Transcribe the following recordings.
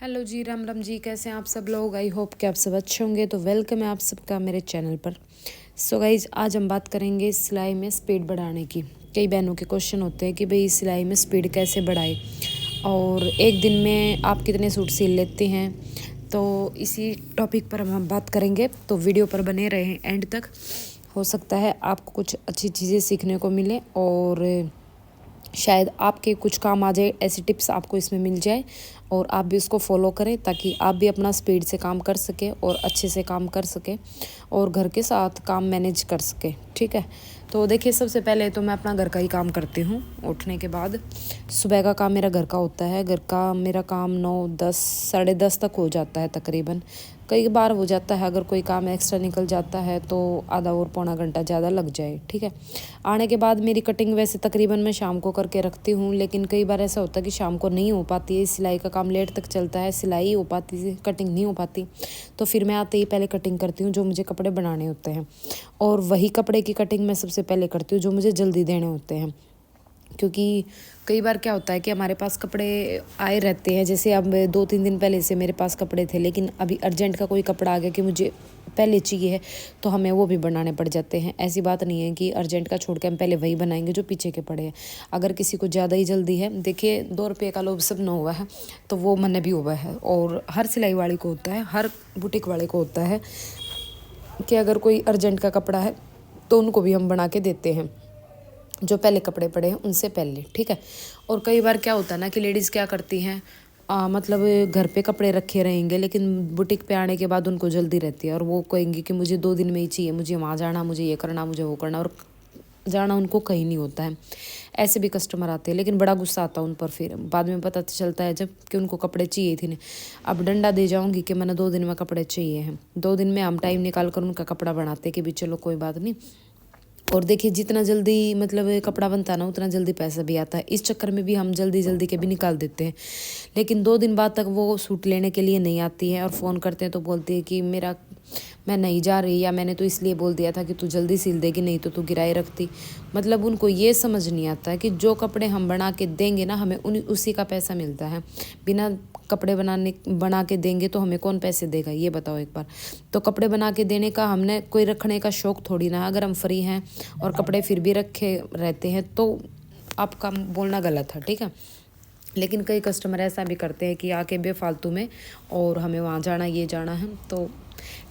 Hello जी, राम राम जी। कैसे हैं आप सब लोग? आई होप कि आप सब अच्छे होंगे। तो वेलकम है आप सबका मेरे चैनल पर। सो गाइज, आज हम बात करेंगे सिलाई में स्पीड बढ़ाने की। कई बहनों के क्वेश्चन होते हैं कि भाई सिलाई में स्पीड कैसे बढ़ाए और एक दिन में आप कितने सूट सिल लेते हैं। तो इसी टॉपिक पर हम बात करेंगे, तो वीडियो पर बने रहें एंड तक। हो सकता है आपको कुछ अच्छी चीज़ें सीखने को मिले और शायद आपके कुछ काम आ जाए। ऐसी टिप्स आपको इसमें मिल जाए और आप भी उसको फॉलो करें ताकि आप भी अपना स्पीड से काम कर सके और अच्छे से काम कर सके और घर के साथ काम मैनेज कर सके। ठीक है, तो देखिए, सबसे पहले तो मैं अपना घर का ही काम करती हूँ। उठने के बाद सुबह का काम मेरा घर का होता है। घर का मेरा काम 9, 10, 10:30 तक हो जाता है तकरीबन। कई बार हो जाता है अगर कोई काम एक्स्ट्रा निकल जाता है तो आधा और पौना घंटा ज़्यादा लग जाए। ठीक है, आने के बाद मेरी कटिंग वैसे तकरीबन मैं शाम को करके रखती हूँ, लेकिन कई बार ऐसा होता है कि शाम को नहीं हो पाती है। सिलाई का काम लेट तक चलता है, सिलाई हो पाती है, कटिंग नहीं हो पाती। तो फिर मैं आते ही पहले कटिंग करती हूँ जो मुझे कपड़े बनाने होते हैं, और वही कपड़े की कटिंग मैं सबसे पहले करती हूँ जो मुझे जल्दी देने होते हैं। क्योंकि कई बार क्या होता है कि हमारे पास कपड़े आए रहते हैं। जैसे अब 2-3 दिन पहले से मेरे पास कपड़े थे, लेकिन अभी अर्जेंट का कोई कपड़ा आ गया कि मुझे पहले चाहिए है, तो हमें वो भी बनाने पड़ जाते हैं। ऐसी बात नहीं है कि अर्जेंट का छोड़ के हम पहले वही बनाएंगे जो पीछे के पड़े हैं। अगर किसी को ज़्यादा ही जल्दी है, देखिए 2 रुपये का लोभ सब न हुआ है, तो वो मन भी हुआ है। और हर सिलाई वाली को होता है, हर बुटीक वाले को होता है कि अगर कोई अर्जेंट का कपड़ा है तो उनको भी हम बना के देते हैं जो पहले कपड़े पड़े हैं उनसे पहले। ठीक है, और कई बार क्या होता है ना कि लेडीज़ क्या करती हैं, मतलब घर पे कपड़े रखे रहेंगे लेकिन बुटीक पे आने के बाद उनको जल्दी रहती है और वो कहेंगी कि मुझे 2 दिन में ही चाहिए, मुझे वहाँ जाना, मुझे ये करना, मुझे वो करना, और जाना उनको कहीं नहीं होता है। ऐसे भी कस्टमर आते हैं, लेकिन बड़ा गुस्सा आता है उन पर। फिर बाद में पता चलता है जब कि उनको कपड़े चाहिए थे नहीं। अब डंडा दे जाऊंगी कि मैंने 2 दिन में कपड़े चाहिए हैं। 2 दिन में हम टाइम निकाल कर उनका कपड़ा बनाते कि भी चलो कोई बात नहीं। और देखिए, जितना जल्दी मतलब कपड़ा बनता है ना, उतना जल्दी पैसा भी आता है। इस चक्कर में भी हम जल्दी जल्दी के भी निकाल देते हैं, लेकिन 2 दिन बाद तक वो सूट लेने के लिए नहीं आती है और फ़ोन करते हैं तो बोलती है कि मैं नहीं जा रही, या मैंने तो इसलिए बोल दिया था कि तू जल्दी सिल देगी, नहीं तो तू गिराए रखती। मतलब उनको ये समझ नहीं आता है कि जो कपड़े हम बना के देंगे ना, हमें उसी का पैसा मिलता है। बिना कपड़े बना के देंगे तो हमें कौन पैसे देगा, ये बताओ एक बार। तो कपड़े बना के देने का हमने कोई रखने का शौक़ थोड़ी ना। अगर हम फ्री हैं और कपड़े फिर भी रखे रहते हैं तो आपका बोलना गलत है। ठीक है, लेकिन कई कस्टमर ऐसा भी करते हैं कि आके बेफालतू में और हमें वहाँ जाना, ये जाना है तो।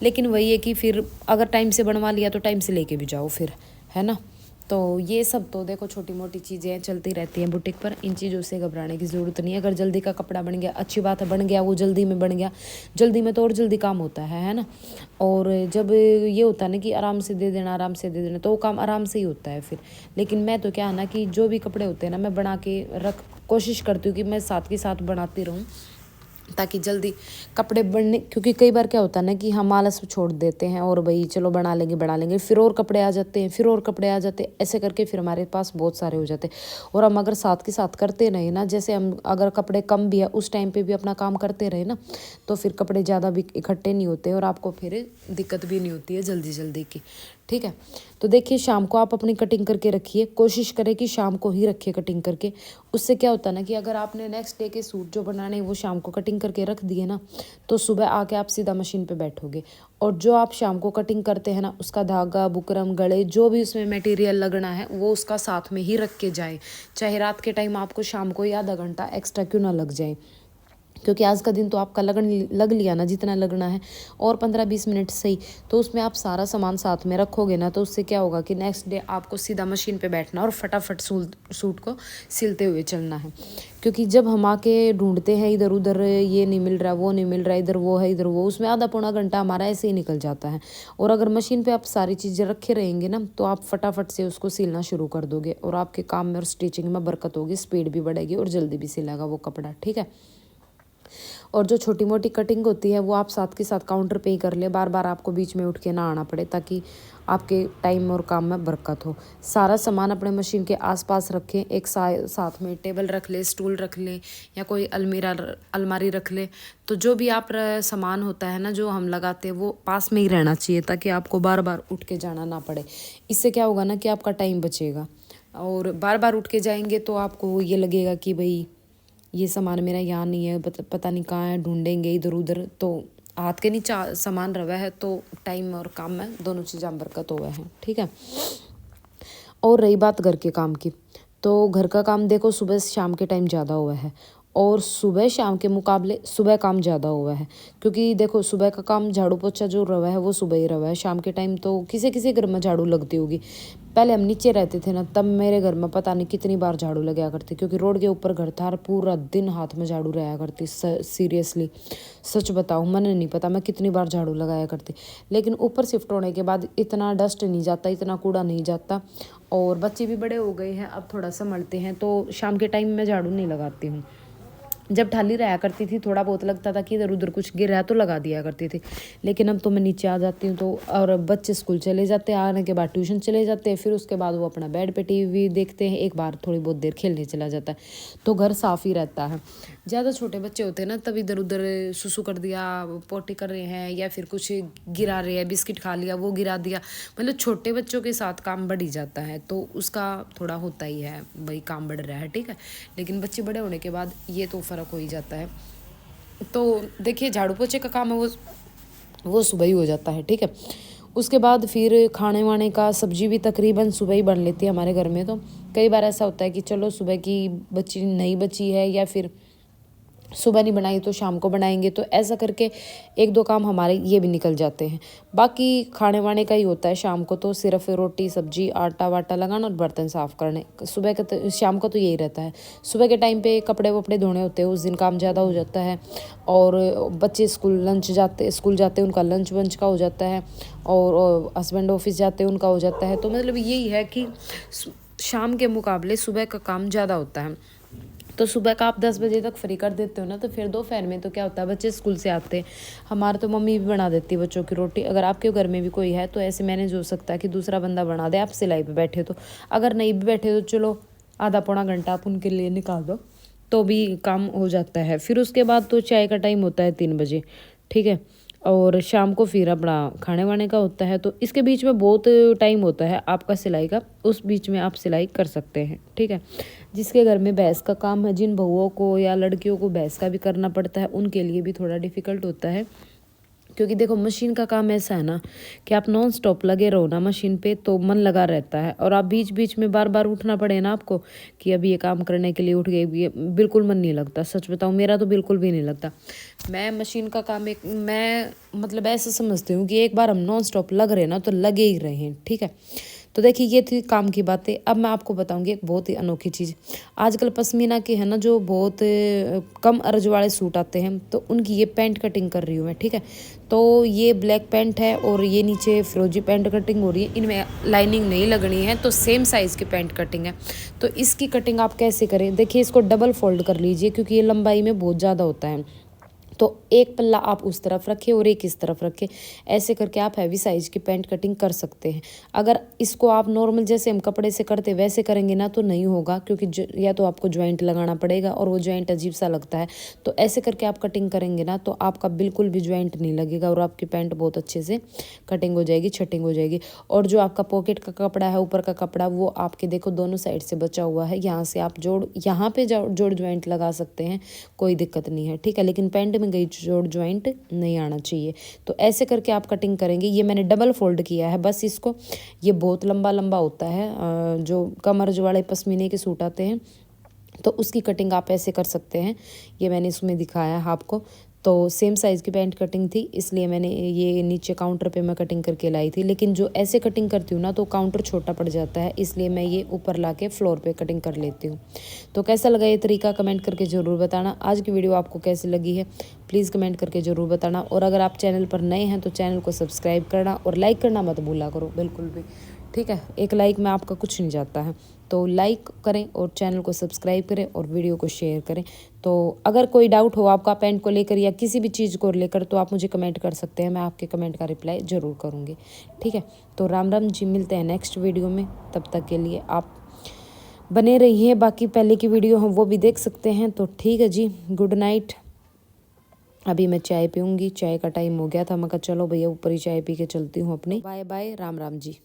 लेकिन वही है कि फिर अगर टाइम से बनवा लिया तो टाइम से लेके भी जाओ फिर, है ना। तो ये सब तो देखो छोटी मोटी चीज़ें चलती रहती हैं बुटीक पर। इन चीज़ों से घबराने की ज़रूरत नहीं है। अगर जल्दी का कपड़ा बन गया, अच्छी बात है, बन गया, वो जल्दी में बन गया। जल्दी में तो और जल्दी काम होता है ना। और जब ये होता है ना कि आराम से दे देना, आराम से दे देना, तो वो काम आराम से ही होता है फिर। लेकिन मैं तो क्या है ना कि जो भी कपड़े होते हैं ना, मैं बना के कोशिश करती हूँ कि मैं साथ के साथ बनाती रहूँ ताकि जल्दी कपड़े बनने। क्योंकि कई बार क्या होता है ना कि हम आलस छोड़ देते हैं और भाई चलो बना लेंगे, फिर और कपड़े आ जाते हैं, फिर और कपड़े आ जाते हैं। ऐसे करके फिर हमारे पास बहुत सारे हो जाते हैं। और हम अगर साथ के साथ करते रहे ना, जैसे हम अगर कपड़े कम भी है उस टाइम पे भी अपना काम करते रहे ना, तो फिर कपड़े ज़्यादा भी इकट्ठे नहीं होते और आपको फिर दिक्कत भी नहीं होती है जल्दी जल्दी की। ठीक है, तो देखिए, शाम को आप अपनी कटिंग करके रखिए। कोशिश करें कि शाम को ही रखिए कटिंग करके। उससे क्या होता है ना कि अगर आपने नेक्स्ट डे के सूट जो बनाने हैं वो शाम को कटिंग करके रख दिए ना, तो सुबह आके आप सीधा मशीन पे बैठोगे और जो आप शाम को कटिंग करते हैं ना, उसका धागा, बुकरम, गले, जो भी उसमें मटेरियल लगना है वो उसका साथ में ही रख के जाए। चाहे रात के टाइम आपको शाम को ही आधा घंटा एक्स्ट्रा क्यों ना लग जाए, क्योंकि आज का दिन तो आपका लग लिया ना जितना लगना है, और 15-20 मिनट सही। तो उसमें आप सारा सामान साथ में रखोगे ना, तो उससे क्या होगा कि नेक्स्ट डे आपको सीधा मशीन पे बैठना और फटाफट सूट को सिलते हुए चलना है। क्योंकि जब हम आके ढूंढते हैं इधर उधर, ये नहीं मिल रहा, वो नहीं मिल रहा, इधर वो है, इधर वो, उसमें आधा पौना घंटा हमारा ऐसे ही निकल जाता है। और अगर मशीन पे आप सारी चीज़ें रखे रहेंगे ना, तो आप फटाफट से उसको सिलना शुरू कर दोगे और आपके काम में और स्टिचिंग में बरकत होगी, स्पीड भी बढ़ेगी और जल्दी भी सिलेगा वो कपड़ा। ठीक है, और जो छोटी मोटी कटिंग होती है वो आप साथ के साथ काउंटर पे ही कर ले, बार बार आपको बीच में उठ के ना आना पड़े, ताकि आपके टाइम और काम में बरकत हो। सारा सामान अपने मशीन के आसपास रखें। एक साथ में टेबल रख ले, स्टूल रख लें, या कोई अलमारी रख ले। तो जो भी आप सामान होता है ना जो हम लगाते हैं, वो पास में ही रहना चाहिए ताकि आपको बार बार उठ के जाना ना पड़े। इससे क्या होगा ना कि आपका टाइम बचेगा। और बार बार उठ के जाएंगे तो आपको ये लगेगा कि भाई ये सामान मेरा यहाँ नहीं है, पता नहीं कहाँ है, ढूंढेंगे इधर उधर, तो हाथ के नीचे सामान रवा है, तो टाइम और काम में दोनों चीज़ें बरकत हुआ है, ठीक है। और रही बात घर के काम की, तो घर का काम देखो सुबह से शाम के टाइम ज़्यादा हुआ है, और सुबह शाम के मुकाबले सुबह काम ज़्यादा हुआ है, क्योंकि देखो सुबह का काम झाड़ू पोछा जो रवा है वो सुबह ही रवा है। शाम के टाइम तो किसी किसी घर में झाड़ू लगती होगी। पहले हम नीचे रहते थे ना, तब मेरे घर में पता नहीं कितनी बार झाड़ू लगाया करती, क्योंकि रोड के ऊपर घर था और पूरा दिन हाथ में झाड़ू रहा करती। सीरियसली सच बताऊँ, मैंने नहीं पता मैं कितनी बार झाड़ू लगाया करती। लेकिन ऊपर शिफ्ट होने के बाद इतना डस्ट नहीं जाता, इतना कूड़ा नहीं जाता, और बच्चे भी बड़े हो गए हैं, अब थोड़ा संभलते हैं, तो शाम के टाइम में झाड़ू नहीं लगाती हूँ। जब ठाली रहा करती थी थोड़ा बहुत लगता था कि इधर उधर कुछ गिर रहा है तो लगा दिया करती थी, लेकिन अब तो मैं नीचे आ जाती हूँ, तो और बच्चे स्कूल चले जाते हैं, आने के बाद ट्यूशन चले जाते हैं, फिर उसके बाद वो अपना बेड पे टीवी देखते हैं, एक बार थोड़ी बहुत देर खेलने चला जाता है, तो घर साफ़ ही रहता है। ज़्यादा छोटे बच्चे होते हैं ना, तब इधर उधर सुसु कर दिया, पोटी कर रहे हैं, या फिर कुछ गिरा रहे हैं, बिस्किट खा लिया वो गिरा दिया, मतलब छोटे बच्चों के साथ काम बढ़ ही जाता है, तो उसका थोड़ा होता ही है भाई, काम बढ़ रहा है, ठीक है। लेकिन बच्चे बड़े होने के बाद ये तो फ़र्क हो ही जाता है। तो देखिए झाड़ू पोछे का काम है वो सुबह ही हो जाता है, ठीक है। उसके बाद फिर खाने वाने का सब्जी भी तकरीबन सुबह ही बन लेती है हमारे घर में। तो कई बार ऐसा होता है कि चलो सुबह की बची नहीं बची है, या फिर सुबह नहीं बनाई तो शाम को बनाएंगे, तो ऐसा करके एक दो काम हमारे ये भी निकल जाते हैं। बाकी खाने वाने का ही होता है शाम को, तो सिर्फ रोटी सब्जी आटा वाटा लगाना और बर्तन साफ़ करने। सुबह का तो शाम को तो यही रहता है। सुबह के टाइम पे कपड़े वपड़े धोने होते हैं, उस दिन काम ज़्यादा हो जाता है, और बच्चे स्कूल जाते हैं उनका लंच वंच का हो जाता है, और हस्बैंड ऑफिस जाते हैं उनका हो जाता है। तो मतलब यही है कि शाम के मुकाबले सुबह का काम ज़्यादा होता है। तो सुबह का आप 10 बजे तक फ्री कर देते हो ना, तो फिर दोपहर में तो क्या होता है, बच्चे स्कूल से आते हैं, हमारे तो मम्मी भी बना देती है बच्चों की रोटी। अगर आपके घर में भी कोई है तो ऐसे मैनेज हो सकता है कि दूसरा बंदा बना दे, आप सिलाई पे बैठे तो। अगर नहीं भी बैठे तो चलो आधा पौना घंटा आप उनके लिए निकाल दो, तो भी काम हो जाता है। फिर उसके बाद तो चाय का टाइम होता है 3 बजे, ठीक है, और शाम को फिर अपना खाने वाने का होता है। तो इसके बीच में बहुत टाइम होता है आपका सिलाई का, उस बीच में आप सिलाई कर सकते हैं, ठीक है। जिसके घर में भैंस का काम है, जिन बहुओं को या लड़कियों को भैंस का भी करना पड़ता है, उनके लिए भी थोड़ा डिफ़िकल्ट होता है, क्योंकि देखो मशीन का काम ऐसा है ना कि आप नॉन स्टॉप लगे रहो ना मशीन पे, तो मन लगा रहता है, और आप बीच बीच में बार बार उठना पड़े ना आपको कि अभी ये काम करने के लिए उठ गए, बिल्कुल मन नहीं लगता। सच बताऊँ, मेरा तो बिल्कुल भी नहीं लगता। मैं मशीन का काम मैं मतलब ऐसा समझती हूँ कि एक बार हम नॉन स्टॉप लग रहे ना तो लगे ही रहे हैं, ठीक है। तो देखिए ये थी काम की बातें। अब मैं आपको बताऊंगी एक बहुत ही अनोखी चीज़। आजकल पश्मीना के है ना जो बहुत कम अर्ज वाले सूट आते हैं, तो उनकी ये पैंट कटिंग कर रही हूँ मैं, ठीक है। तो ये ब्लैक पैंट है और ये नीचे फिरोजी पैंट कटिंग हो रही है, इनमें लाइनिंग नहीं लगनी है, तो सेम साइज़ की पैंट कटिंग है। तो इसकी कटिंग आप कैसे करें, देखिए इसको डबल फोल्ड कर लीजिए, क्योंकि ये लंबाई में बहुत ज़्यादा होता है। तो एक पल्ला आप उस तरफ रखें और एक इस तरफ रखें, ऐसे करके आप हैवी साइज़ की पैंट कटिंग कर सकते हैं। अगर इसको आप नॉर्मल जैसे हम कपड़े से करते वैसे करेंगे ना तो नहीं होगा, क्योंकि या तो आपको जॉइंट लगाना पड़ेगा और वो जॉइंट अजीब सा लगता है। तो ऐसे करके आप कटिंग करेंगे ना तो आपका बिल्कुल भी जॉइंट नहीं लगेगा और आपकी पैंट बहुत अच्छे से कटिंग हो जाएगी, छटिंग हो जाएगी। और जो आपका पॉकेट का कपड़ा है, ऊपर का कपड़ा, वो आपके देखो दोनों साइड से बचा हुआ है, यहाँ से आप यहाँ पे जोड़ जॉइंट लगा सकते हैं, कोई दिक्कत नहीं है, ठीक है। लेकिन पैंट में गई जोड़ जॉइंट नहीं आना चाहिए। तो ऐसे करके आप कटिंग करेंगे। ये मैंने डबल फोल्ड किया है बस इसको, ये बहुत लंबा लंबा होता है, जो कमर वाले पश्मीने के सूट आते हैं, तो उसकी कटिंग आप ऐसे कर सकते हैं। ये मैंने इसमें दिखाया है आपको। तो सेम साइज़ की पैंट कटिंग थी, इसलिए मैंने ये नीचे काउंटर पे मैं कटिंग करके लाई थी। लेकिन जो ऐसे कटिंग करती हूँ ना तो काउंटर छोटा पड़ जाता है, इसलिए मैं ये ऊपर ला के फ्लोर पे कटिंग कर लेती हूँ। तो कैसा लगा ये तरीका कमेंट करके ज़रूर बताना। आज की वीडियो आपको कैसी लगी है प्लीज़ कमेंट करके ज़रूर बताना। और अगर आप चैनल पर नए हैं तो चैनल को सब्सक्राइब करना और लाइक करना मत भूला करो बिल्कुल भी, ठीक है। एक लाइक में आपका कुछ नहीं जाता है, तो लाइक करें और चैनल को सब्सक्राइब करें और वीडियो को शेयर करें। तो अगर कोई डाउट हो आपका पैंट को लेकर या किसी भी चीज़ को लेकर तो आप मुझे कमेंट कर सकते हैं, मैं आपके कमेंट का रिप्लाई ज़रूर करूँगी, ठीक है। तो राम राम जी, मिलते हैं नेक्स्ट वीडियो में, तब तक के लिए आप बने रहिए। बाकी पहले की वीडियो हम वो भी देख सकते हैं। तो ठीक है जी, गुड नाइट। अभी मैं चाय पीऊँगी, चाय का टाइम हो गया था, मैं कहा चलो भैया ऊपर ही चाय पी के चलती हूँ अपनी। Bye bye, Ram Ram ji.